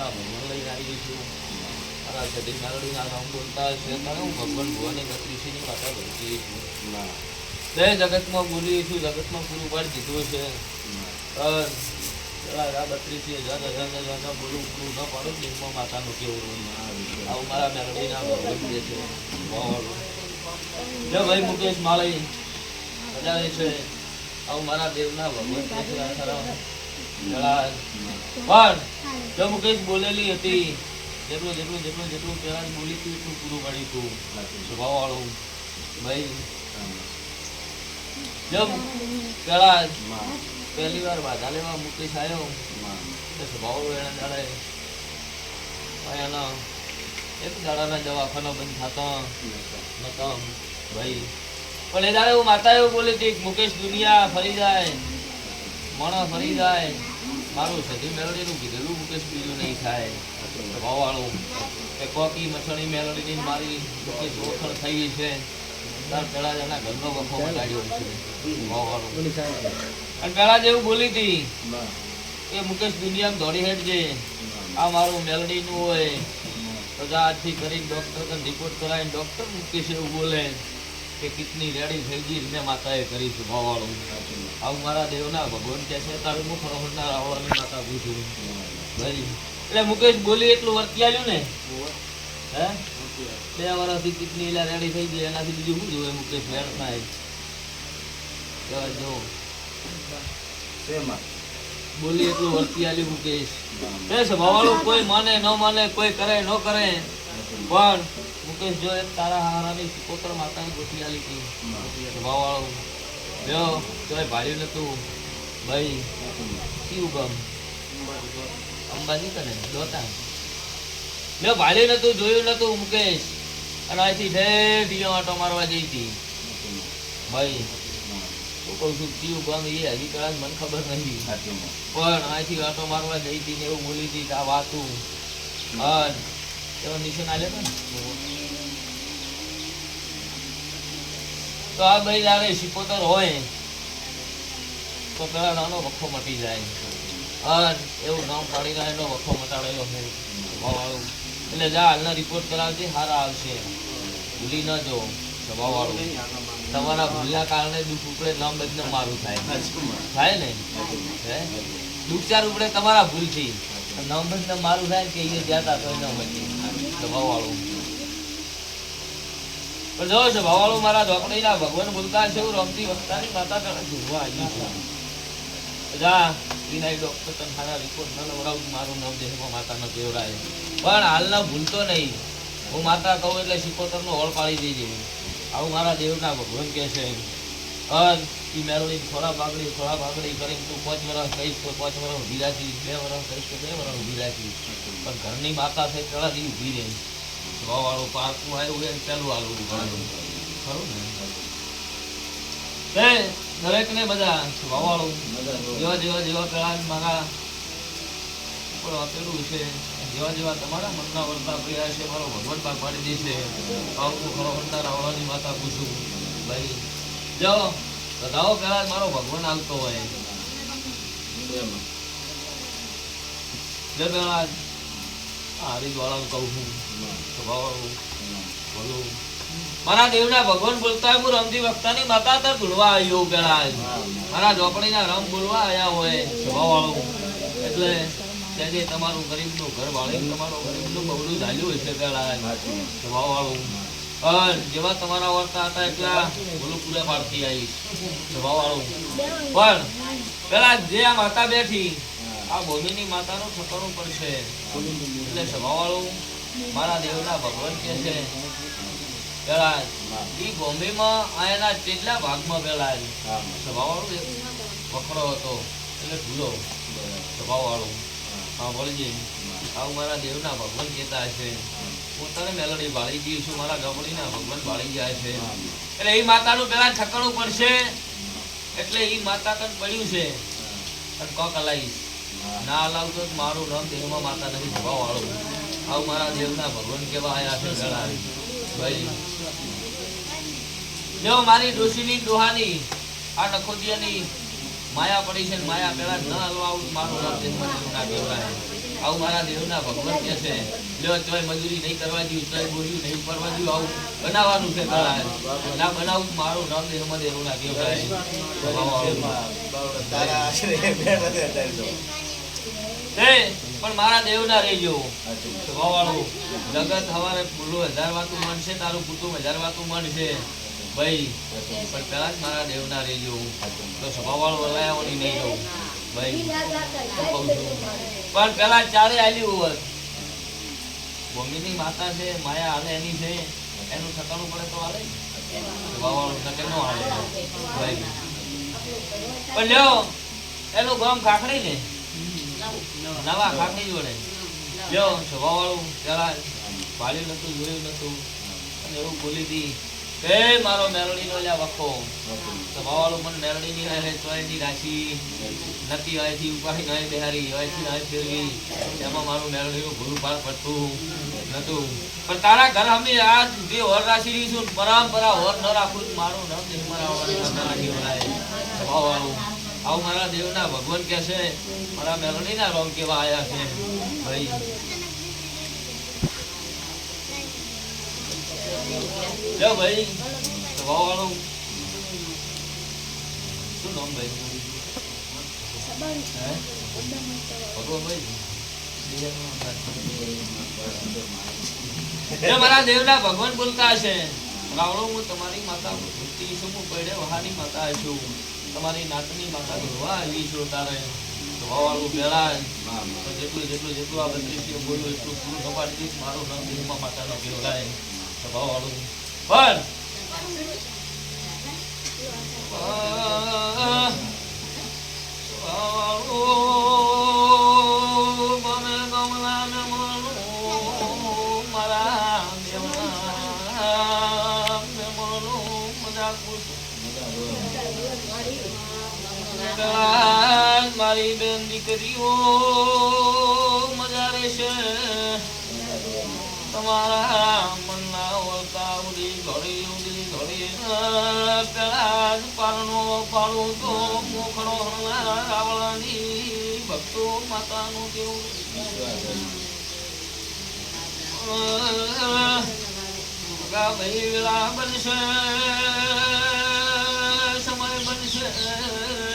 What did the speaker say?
દેવના ભગવાન લઈને આવી છું. મારા સદી મેલડીના નામ બોલતા છે ત્યારે હું ભગવાન ભુવાની બત્રીસીની માતા ભરતી છું. તે જગતમાં બોલી છું, જગતમાં પૂરું પાડી દીધું છે. બત્રીસી હજાર બોલું પૂરું ન પાડું દિનમાં માતાનું કેવું આવું મારા મેલડીના ભગવાન જે છે. જો ભાઈ મુકેશ માળી બજાવે છે આવું મારા દેવના ભગવાન પણ જો મુકેશ બોલેલી હતી જેટલું પેલા બોલી તું એટલું પૂરું પાડી તું સ્વભાવ વાળું ભાઈ. જો પેલા પહેલી વાર બાધા લેવા મુકેશ આવ્યો સ્વભાવ એના દાડે એના એક દાડાના દવાખાનો બંધ થતો નતો ભાઈ. પણ એ દાડે હું માતા એવું બોલી હતી મુકેશ દુનિયા ફરી જાય મણો ફરી જાય મારું સધી મેલડીનું કીધેલું મુકેશ બીજું નહીં થાય. ભાવવાળું કે કોકી મછણી મેલડીની મારી મુકેશ ઓળખણ થઈ છે તાર પેલા એના ઘરનો વખો મટાડ્યો છે ભાવવાળું. અને પેલા જેવું બોલી હતી કે મુકેશ દુનિયામાં દોડી હેડ છે આ મારું મેલડીનું હોય તો આજથી કરીને ડોક્ટર રિપોર્ટ કરાવીને ડોક્ટર મુકેશ એવું બોલે કે કિતની રેડી થઈ ગઈ મેં માતાએ કરીશું ભાવવાળું. આવું મારા દેવના ભગવાન કે છે તારું મુખ રોહણના રાવળાની માતા પૂછું ભાઈ. એટલે મુકેશ બોલી એટલું વર્ત્યાલ્યું ને હે 2 વર્ષથી કિતની રેડી થઈ ગઈ એનાથી બીજું શું જોવે મુકેશ વેર થાય જો બોલી એટલું વર્ત્યાલ્યું મુકેશ. ભાવવાળું કોઈ માને ન માને કોઈ કરે ન કરે પણ મુકેશ જો એક તારા હારાની સિકોતર માતાની ગોઠવી આલી હતી ભાવવાળું જો જોઈ ભાડ્યું નતું ભાઈ કયું ગામ અંબાજી કને દોતા જો ભાડ્યું નતું જોયું નતું મુકેશ અને અહીંથી ઢેર ઢીલો આંટો મારવા જઈ હતી ભાઈ. હું કહું છું કયું ગામ એ હજી કદાચ મને ખબર નથી પણ અહીંથી આંટો મારવા જઈ હતી ને એવું બોલી હતી આ વાતું એવો નિશાન આલે ને તો આ ભાઈ જયારે સિકોતર હોય તો પેલા નાનો વખો મટી જાય એવું નામ પાડીને એનો વખો મટાડેલો છે સ્વભાવવાળું. એટલે જા હાલના રિપોર્ટ કરાવજે સારા આવશે ભૂલી ન જો સ્વભાવવાળું. તમારા ભૂલના કારણે દુઃખ ઉપડે નામ બદને મારું થાય ને હે દુઃખ ચાર ઉપડે તમારા ભૂલથી નામ બદને મારું થાય કે એ જ્યાં તો ન મચી સ્વભાવવાળું. પણ જો છે ભાવવાળું મારા ઢોકળીના ભગવાન બોલતા છે એવું રમતી વખતાની માતા તને જોવા આવી છે. જા વિનાય ડોક્ટર તને સારા રિપોર્ટ ન લવડાવું મારું નામ દેહમાં માતા ન કેવડાય પણ હાલના ભૂલતો નહીં. હું માતા કહું એટલે સિકોતરનો હોળ પાડી દેજે આવું મારા દેવના ભગવાન કહે છે. એ મેળવી થોડા ભાગડી કરીને તું 5 વર્ષ કહીશ તો 5 વર્ષ ઊભી રાખી 2 વર્ષ કહીશ તો 2 વર્ષ ઊભી રાખી પણ ઘરની માતા છે પેલા દી ઊભી રહે વાળું પાકું આવ્યું હોય પેલું આલું ખરું ને દરેક ને બધા વાવાળું જેવા પેલા મારા ઉપર આપેલું છે જેવા તમારા મનના વર્તા પ્રિયા છે મારો ભગવાન પાક પાડી દે છે આવું ખરો વંતા રાવળાની માતા પૂછું ભાઈ. જો બધાઓ પેલા મારો ભગવાન આવતો હોય જે પેલા હરિદ્વાળા કહું છું બોલું મારા દેવના ભગવાન બોલતા હોય હું રમતી વખતાની માતા તો ભૂલવા આવ્યો પેલા મારા ઝોપડીના રમ બોલવા આવ્યા હોય સ્વભાવવાળું. એટલે ત્યારે તમારું ગરીબનું ઘર વાળી તમારું ગરીબનું બવડું ઝાલ્યું હશે પેલા સ્વભાવવાળું. જેવા તમારા વર્તા હતા એટલા બોલું પૂરા પાડતી આવીશ સ્વભાવવાળું. પણ પેલા જે આ માતા બેઠી આ ભૂમિની માતાનું ઠકાણું પડશે એટલે સ્વભાવવાળું મારા દેવના ભગવાન કે છે પેલા ઈ બોમ્બેમાં આના કેટલા ભાગમાં પેલા સ્વભાવવાળું એક વખરો હતો એટલે ભૂલો સ્વભાવવાળું. હા બોલજે આવું મારા દેવના ભગવાન કહેતા હશે પોતાને મેલડી ભાળી ગઈ છું મારા ગમડીના ભગવાન ભાળી જાય છે એટલે એ માતાનું પેલા ઠકાણું પડશે એટલે એ માતા કન પડ્યું છે અને કોક હલાવીશ ના હલાવતો મારું નામ દેવમાં માતા નથી સ્વભાવવાળું. આવું મારા દેવના ભગવાન કેવા આયા છે ગળાવી ભાઈ. જો મારી ડોશીની ડોહાની આ નખોદિયાની માયા પડી છે માયા પેલા ન હલવાવું મારું નામ દેવમાં ના કેવડાય આવું મારા દેવના ભગવાન કહે છે લ્યો તોય મજૂરી નહીં કરવા દીધું તોય બોલ્યું નહીં કરવા દીધું આવું બનાવવાનું છે તારા ના બનાવું મારું નામ દેવમાં દેવું ના કેવડાય તારા આશરે પણ મારા દેવના રહેજો સ્વભાવવાળું જગત હવારે બોલું 1000 વાતું મનશે તારું કુટુંબ 1000 વાતું મનશે ભાઈ પણ પેલા જ મારા દેવના રહેજો તો સ્વભાવવાળું વલાયાઓની નહીં રહું ભાઈ પણ પેલા ચારે આલ્યું હોત ભૂમિની માતા છે માયા હાલે એની છે એનું ઠકાણું પડે તો હાલે સ્વભાવવાળું નકે નો હાલે ભાઈ પણ લ્યો એનું ગામ ખાખડી ને નવા ખાખડી જોડે લ્યો સ્વભાવવાળું પેલા ભાળ્યું નતું જોયું નતું અને એવું બોલી દી કે મારો મેરડી નો લ્યા વખો સ્વભાવવાળું મને મેરડી ની રહે ચોયની રાશી નથી અહીંથી ઉપાડી નહીં બિહારી અહીંથી અહીં ફેરવી એમાં મારું મેરડીનું ભૂલું પાર પડતું નતું પણ તારા ઘર અમે આ જે હોર રાશી રહીશું પરંપરા હોર ન રાખું મારું નામ નહીં મારા સ્વભાવવાળું આવું મારા દેવના ભગવાન કહે છે મારા મેરડીના રોમ કેવા આયા છે ભાઈ લ્યો ભાઈ સ્વભાવવાળું શું નામ ભાઈ મારા દેવના ભગવાન બોલતા હશે રાવણો હું તમારી માતા ભક્તિ છું હું પડે વહાની માતા છું તમારી નાતની માતા ધોવા આવી છું તારે ધોવાવાળું પેલા જેટલું આ 32 બોલું એટલું પૂરું સપાટી દઈશ મારું નામ દેવમાં માતાનો કેવડાય સ્વભાવવાળું પણ મારી બેન દીકરીઓ મજા રહેશે તમારા મનના વળતા ઉડી ઘડી પેલા પારણો પાડું તો મોખડો રાવળની ભક્તો માતાનું કેવું ભાઈ વેળા બનશે